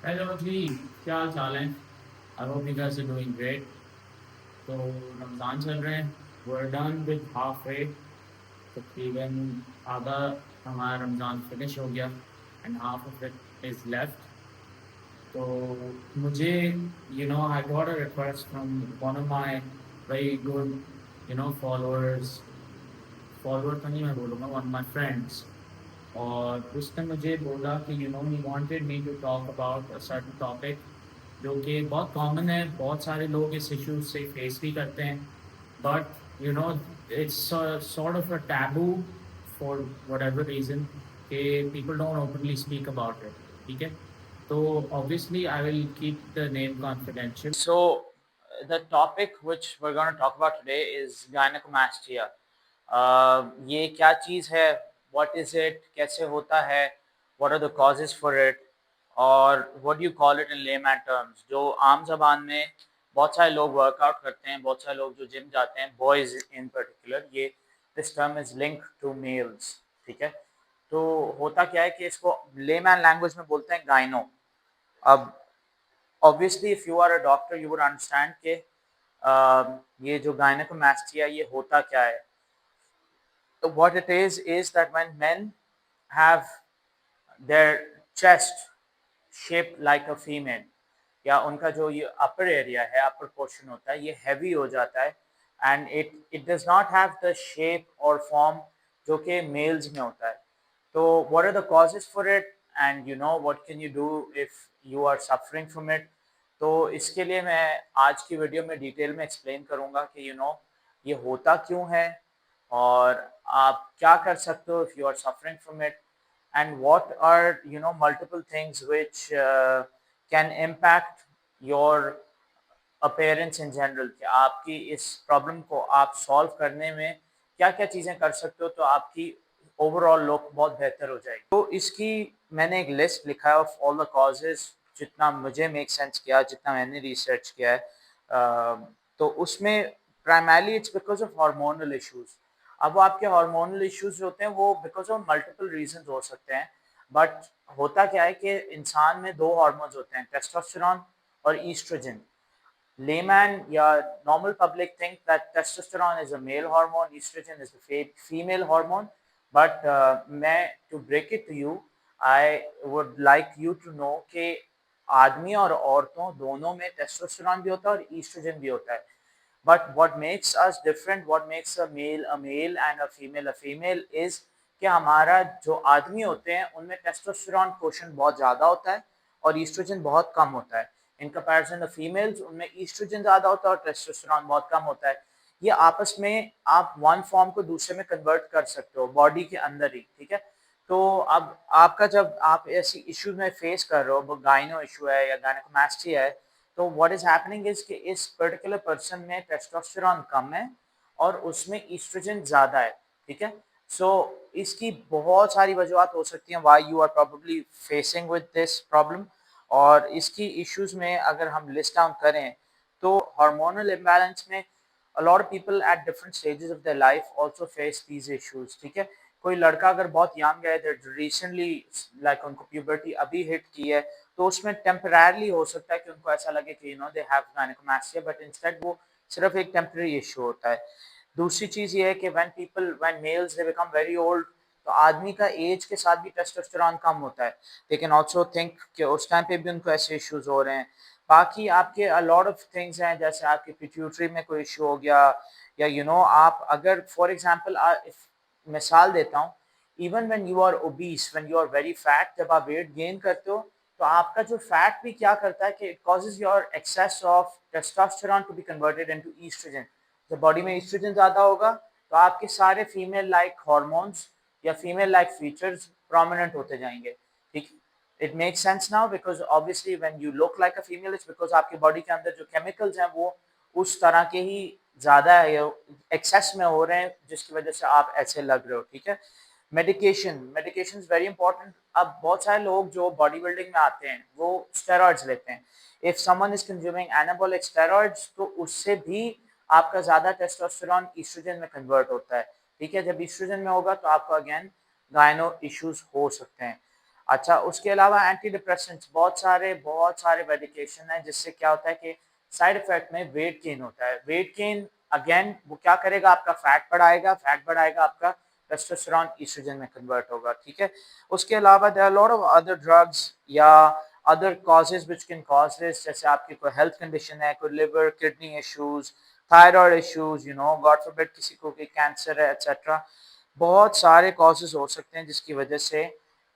Hello जी। क्या हाल चाल है? I hope you guys are doing great. तो रमज़ान चल रहे हैं। We're done with half way. तकरीबन आधा हमारा रमज़ान फिनिश हो गया and half of it is left. तो मुझे I got a request from one of my very good followers. Follower तो नहीं मैं बोलूँगा, वन ऑफ माय फ्रेंड्स। और उसने मुझे बोला कि he wanted me to talk about a certain topic जो कि बहुत कॉमन है, बहुत सारे लोग इस इश्यू से फेस भी करते हैं। But you know it's sort of a taboo for whatever reason कि people don't openly speak about it. ठीक है, तो obviously I will keep the name confidential. So, the topic which we're going to talk about today is gynecomastia. ये क्या चीज़ है, what is it, कैसे होता है, what are the causes for it, और what do you call it in layman terms. जो आम जबान में बहुत सारे लोग वर्कआउट करते हैं, बहुत सारे लोग जो जिम जाते हैं, बॉयज़ इन पर्टिकुलर, ये this term is link to males. ठीक है, तो होता क्या है कि इसको लेमैन लैंग्वेज में बोलते हैं गाइनो। अब obviously if you are a doctor you would understand कि ये जो गायनेकोमास्टिया ये होता क्या है। So what it is that when men have their chest shaped like a female, या उनका जो ये अपर एरिया है, अपर पोर्शन होता है, ये हैवी हो जाता है and it does not have the shape और फॉर्म जो कि मेल्स में होता है। तो what are the causes for it and what can you do if you are suffering from it. तो इसके लिए मैं आज की वीडियो में डिटेल में एक्सप्लेन करूंगा कि ये होता क्यों है, और आप क्या कर सकते हो if you are suffering from it, and what are multiple things which can impact your appearance in general, कि आपकी इस प्रॉब्लम को आप सॉल्व करने में क्या क्या चीज़ें कर सकते हो तो आपकी ओवरऑल लुक बहुत बेहतर हो जाएगी। तो इसकी मैंने एक लिस्ट लिखा है ऑफ ऑल द कॉजेज, जितना मुझे मेक सेंस किया, जितना मैंने रिसर्च किया है। तो उसमें primarily it's because of hormonal issues. अब वो आपके हार्मोनल इश्यूज जो होते हैं वो बिकॉज ऑफ मल्टीपल रीजंस हो सकते हैं। बट होता क्या है कि इंसान में दो हार्मोन्स होते हैं, टेस्टोस्टेरोन और oestrogen. Layman, yeah, normal public think that testosterone is a male hormone, estrogen is a female hormone. But to break it to you, I would like you to know कि आदमी और औरतों दोनों में testosterone भी होता है और ईस्ट्रोजन भी होता है। But what makes us different, what makes a male and a female is कि हमारा जो आदमी होते हैं उनमें टेस्टोस्टेरोन क्वोशंट बहुत ज़्यादा होता है और ईस्ट्रोजन बहुत कम होता है। इन कंपैरिजन द फीमेल्स, उनमें ईस्ट्रोजन ज़्यादा होता है और टेस्टोस्टेरोन बहुत कम होता है। ये आपस में आप वन फॉर्म को दूसरे में कन्वर्ट कर सकते हो बॉडी के अंदर ही। ठीक है, तो अब आपका जब आप ऐसी इश्यूज में फेस कर रहे हो, वो गाइनो इशू है या गायनेकोमास्टिया है, तो व्हाट इज हैपनिंग इज कि इस पर्टिकुलर पर्सन में टेस्टोस्टेरोन कम है और उसमें ईस्ट्रोजन ज़्यादा है। ठीक है, सो इसकी बहुत सारी वजूहत हो सकती हैं why you are probably facing with this problem. और इसकी इश्यूज में अगर हम लिस्ट डाउन करें तो हार्मोनल इम्बैलेंस में a lot of people at different stages of their life also face these issues। ठीक है, कोई लड़का अगर बहुत यंग है, दैट रिसेंटली लाइक उनको प्यूबर्टी अभी हिट की है, तो उसमें टेम्पररली हो सकता है कि उनको ऐसा लगे कि दे हैव गायनेकोमास्टिया, बट इंस्टेड वो सिर्फ एक टेम्पररी इशू होता है। दूसरी चीज़ ये है कि when males they become very old, तो आदमी का एज के साथ भी टेस्टोस्टेरोन कम होता है। दे कैन ऑल्सो थिंक कि उस टाइम पे भी उनको ऐसे इश्यूज हो रहे हैं। बाकी आपके अ लॉट ऑफ थिंग्स हैं, जैसे आपकी पिट्यूटरी में कोई इशू हो गया, या आप अगर फॉर एग्जांपल मिसाल देता हूँ, even when you are obese, when you are very fat, जब आप वेट गेन करते हो तो आपका जो फैट भी क्या करता है कि it causes your excess of testosterone to be converted into oestrogen. जब बॉडी में ईस्ट्रोजन ज़्यादा होगा तो आपके सारे फीमेल लाइक हार्मोन्स या फीमेल लाइक फीचर्स प्रोमिनेंट होते जाएंगे। ठीक, it makes sense now, because obviously when you look like a female it's because आपकी बॉडी के अंदर जो केमिकल्स हैं वो उस तरह के ही ज़्यादा एक्सेस में हो रहे हैं, जिसकी वजह से आप ऐसे लग रहे हो। ठीक है, मेडिकेशन इज वेरी इंपॉर्टेंट। अब बहुत सारे लोग जो बॉडी बिल्डिंग में आते हैं वो स्टेरॉइड्स लेते हैं। If someone is consuming anabolic steroids तो उससे भी आपका ज़्यादा टेस्टोस्टेरोन ईस्ट्रोजन में कन्वर्ट होता है। ठीक है, जब ईस्ट्रोजन में होगा तो आपको अगेन गायनो इश्यूज हो सकते हैं। अच्छा, उसके अलावा एंटी डिप्रेसेंट्स, बहुत सारे मेडिकेशन है जिससे क्या होता है कि साइड इफेक्ट में वेट गेन होता है। वेट गेन अगेन वो क्या करेगा, आपका फैट बढ़ाएगा, आपका टेस्टोस्टेरोन ईस्ट्रोजन में कन्वर्ट होगा, ठीक है। उसके अलावा there are lot of other drugs या other causes which can cause this, जैसे आपकी कोई हेल्थ कंडीशन है, कोई liver kidney issues, thyroid issues, you know God forbid किसी को भी कैंसर है एटसेट्रा। बहुत सारे कॉजेज हो सकते हैं जिसकी वजह से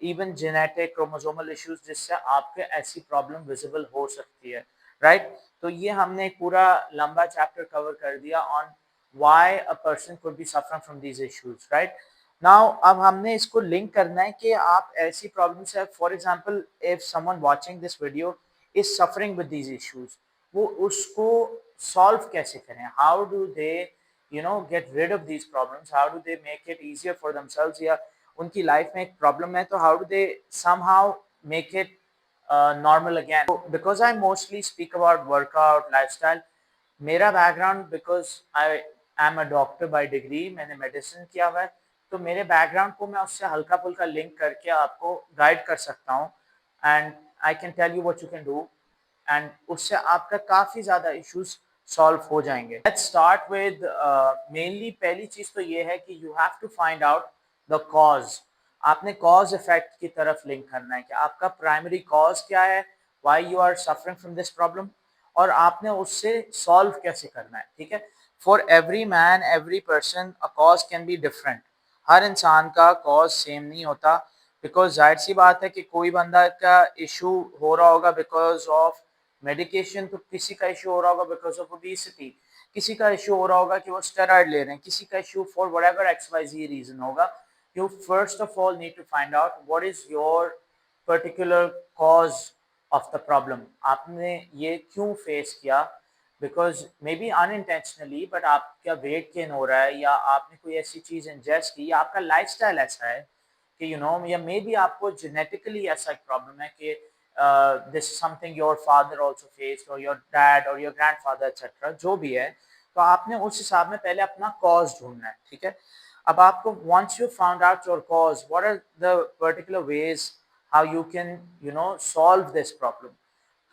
इवन जेनेटिक क्रोमोसोमल इश्यूज जिससे आपके ऐसी प्रॉब्लम विजिबल हो सकती है, राइट। तो ये हमने एक पूरा लंबा चैप्टर कवर कर दिया on why a person could be suffering from these issues, right. Now अब हमने इसको लिंक करना है कि आप ऐसी प्रॉब्लम से, for example if someone watching this video is suffering with these issues, वो उसको सॉल्व कैसे करें, how do they get rid of these problems, how do they make it easier for themselves, या उनकी लाइफ में एक problem है तो how do they somehow make it normal again. Because I mostly speak about workout lifestyle, मेरा background, because I am a doctor by degree, मैंने medicine किया हुआ है, तो मेरे बैकग्राउंड को मैं उससे हल्का फुल्का लिंक करके आपको गाइड कर सकता हूँ, and I can tell you what you can do, and उससे आपका काफी ज्यादा इश्यूज सॉल्व हो जाएंगे। लेट्स स्टार्ट विद मेनली पहली चीज तो ये है कि you have to find out the cause. आपने कॉज इफेक्ट की तरफ लिंक करना है कि आपका प्राइमरी कॉज क्या है, why you are suffering from this problem, और आपने उससे सॉल्व कैसे करना है, ठीक है। For every man every person a cause can be different, हर इंसान का कॉज सेम नहीं होता, बिकॉज जाहिर सी बात है कि कोई बंदा का इशू हो रहा होगा बिकॉज ऑफ मेडिकेशन, तो किसी का इशू हो रहा होगा बिकॉज ऑफ ओबेसिटी, किसी का इशू हो रहा होगा कि वो स्टेरॉइड ले रहे हैं, किसी का issue for whatever XYZ reason होगा। You first of all need to find out what is your particular cause of the problem, आपने ये क्यों फेस किया, because maybe unintentionally but आपका वेट गेन हो रहा है, या आपने कोई ऐसी चीज इंजेस्ट की, या आपका लाइफस्टाइल ऐसा है कि या मे बी आपको जेनेटिकली ऐसा एक प्रॉब्लम है कि this is something your father also faced और योर डैड और योर ग्रैंडफादर एटसेट्रा, जो भी है, तो आपने उस हिसाब में पहले अपना कॉज ढूंढना है, ठीक है। अब आपको once you found out your cause, what are the particular ways how you can solve this problem,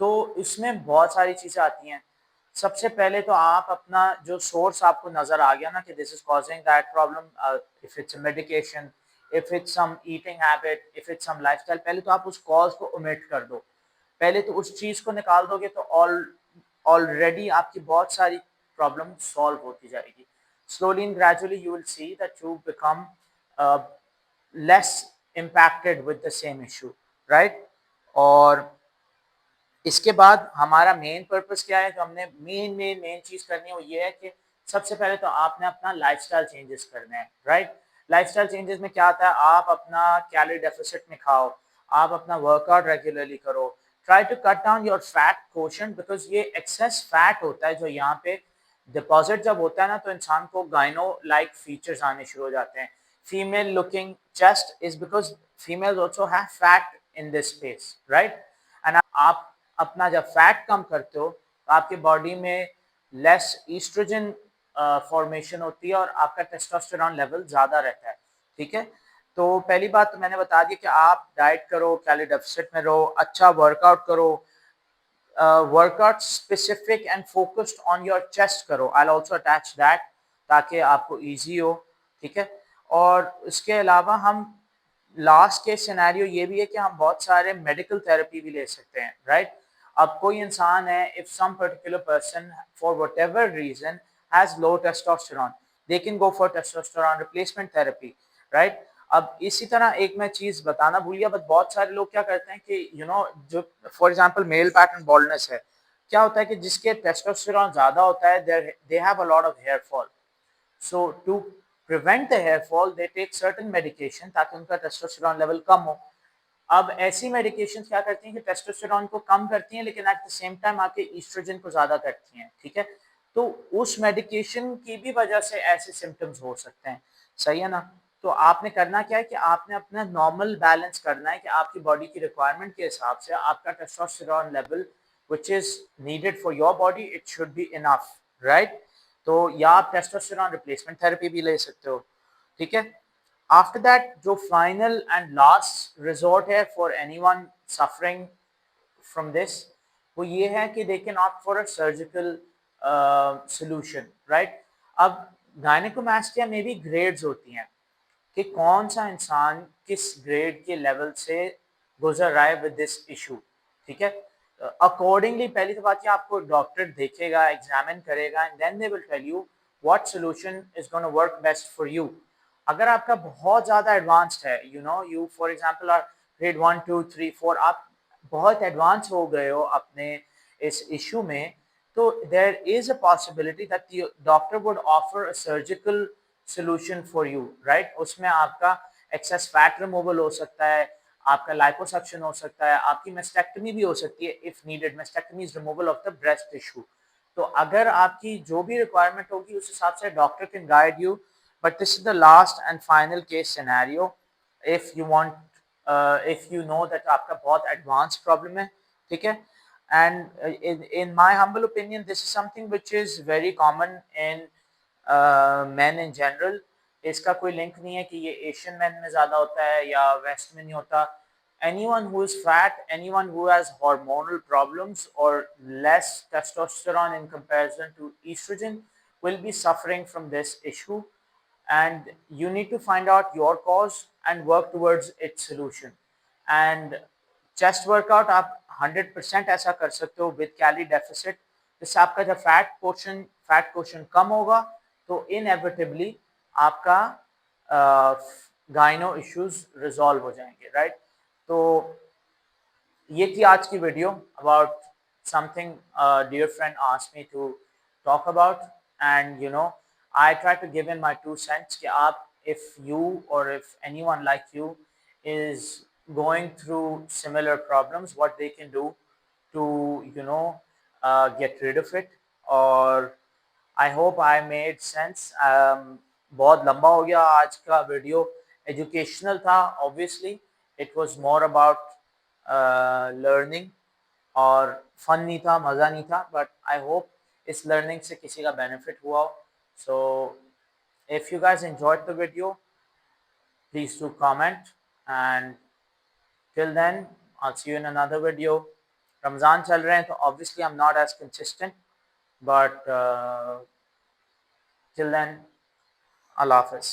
तो इसमें बहुत सारी चीजें आती हैं। सबसे पहले तो आप अपना जो सोर्स आपको नजर आ गया ना कि this is causing that problem, if it's medication, if it's some eating habit, if it's some lifestyle, पहले तो आप उस कॉज को ओमिट कर दो, पहले तो उस चीज को निकाल दोगे तो ऑलरेडी आपकी बहुत सारी प्रॉब्लम सॉल्व होती जाएगी। Slowly and gradually you will see that you become less impacted with the same issue, right? और इसके बाद हमारा मेन पर्पस क्या है, तो हमने मेन चीज करनी है वो ये है कि सबसे पहले तो आपने अपना लाइफस्टाइल चेंजेस करने हैं, राइट। लाइफस्टाइल चेंजेस में क्या आता है, आप अपना कैलोरी डेफिसिट में खाओ, आप अपना वर्कआउट रेगुलरली करो, try to cut down your fat quotient, because ये एक्सेस फैट होता है जो यहाँ पे डिपॉजिट जब होता है ना, तो इंसान को गाइनो लाइक फीचर्स आने शुरू हो जाते हैं। Female looking chest is because female also have fat in this space, right. And आप अपना जब फैट कम करते हो तो आपके बॉडी में लेस ईस्ट्रोजन फॉर्मेशन होती है और आपका टेस्टोस्टेरॉन लेवल ज्यादा रहता है, ठीक है। तो पहली बात तो मैंने बता दी कि आप डाइट करो, कैलोरी डेफिसिट में रहो, अच्छा वर्कआउट करो, workout specific and focused on your chest करो, आई ऑल्सो अटैच दैट ताकि आपको इजी हो, ठीक है। और इसके अलावा हम लास्ट के सिनेरियो ये भी है कि हम बहुत सारे मेडिकल थेरेपी भी ले सकते हैं, राइट। अब कोई इंसान है, if some particular person for whatever reason has low testosterone, they can go for testosterone replacement therapy, right. अब इसी तरह एक मैं चीज बताना भूल गया, बट बहुत सारे लोग क्या करते हैं कि जो for example male pattern baldness है, क्या होता है कि जिसके टेस्टोस्टेरोन ज्यादा होता है they have a lot of hair fall, so to prevent the hair fall they take certain medication ताकि उनका टेस्टोस्टेरॉन लेवल कम हो। अब ऐसी मेडिकेशन क्या करती हैं कि टेस्टोस्टेरॉन को कम करती हैं लेकिन एट द सेम टाइम आपके ईस्ट्रोजन को ज्यादा करती हैं, ठीक है। तो उस मेडिकेशन की भी वजह से ऐसे सिम्टम्स हो सकते हैं, सही है ना। तो आपने करना क्या है कि आपने अपना नॉर्मल बैलेंस करना है कि आपकी बॉडी की रिक्वायरमेंट के हिसाब से आपका testosterone level which is needed for your body it should be enough, right। तो या आप टेस्टोस्टेरॉन रिप्लेसमेंट थेरेपी भी ले सकते हो, ठीक है। आफ्टर दैट जो फाइनल एंड लास्ट रिजॉर्ट है for anyone suffering from this, वो ये है कि they can opt for a surgical solution, right. अब गायनेकोमास्टिया में भी ग्रेड्स होती हैं कि कौन सा इंसान किस ग्रेड के लेवल से गुजर रहा है विद दिस इशू, ठीक है। अकॉर्डिंगली पहली तो बात, आपको डॉक्टर देखेगा, एग्जामिन करेगा, and then they will tell you what solution is gonna work best for you. अगर आपका बहुत ज़्यादा एडवांस्ड है, you know, you for example are grade 1 2 3 4, आप बहुत एडवांस हो गए हो अपने इस इशू में, तो there is a possibility that the doctor would offer a surgical solution for you, right. उसमें आपका एक्सेस फैट रिमूवल हो सकता है, आपका लाइपोसक्शन हो सकता है, आपकी मेस्टेक्टमी भी हो सकती है if needed. Mastectomy is removal of the breast tissue. तो अगर आपकी जो भी रिक्वायरमेंट होगी उस हिसाब से doctor can guide you, but this is the last and final case scenario if you want, if you know that आपका बहुत एडवांस प्रॉब्लम है, ठीक है। And in my humble opinion this is something which is very common in men in general। इसका कोई link नहीं है कि ये एशियन मैन में ज़्यादा होता है या वेस्ट में नहीं होता। anyone who is fat, anyone who has hormonal problems or less testosterone in comparison to estrogen will be suffering from this issue, and you need to find out your cause and work towards its solution। and chest workout आप 100% ऐसा कर सकते हो with calorie deficit, जिससे आपका जब fat question कम होगा तो इनएविटेबली आपका गाइनो इश्यूज रिजॉल्व हो जाएंगे, राइट। तो ये थी आज की video about something dear friend asked me to talk about, and you know I try to give in my 2 cents कि आप, if you or if anyone like you is going through similar problems, what they can do to, you know, get rid of it। और I hope I made sense। बहुत लंबा हो गया आज का video, educational था obviously, it was more about learning, और fun नहीं था, मज़ा नहीं था, बट आई होप इस लर्निंग से किसी का बेनिफिट हुआ हो। सो if you guys enjoyed the video, please do comment, and till then I'll see you in another video। Ramzan चल रहे हैं तो obviously I'm not as consistent, but till then, Allah Hafiz।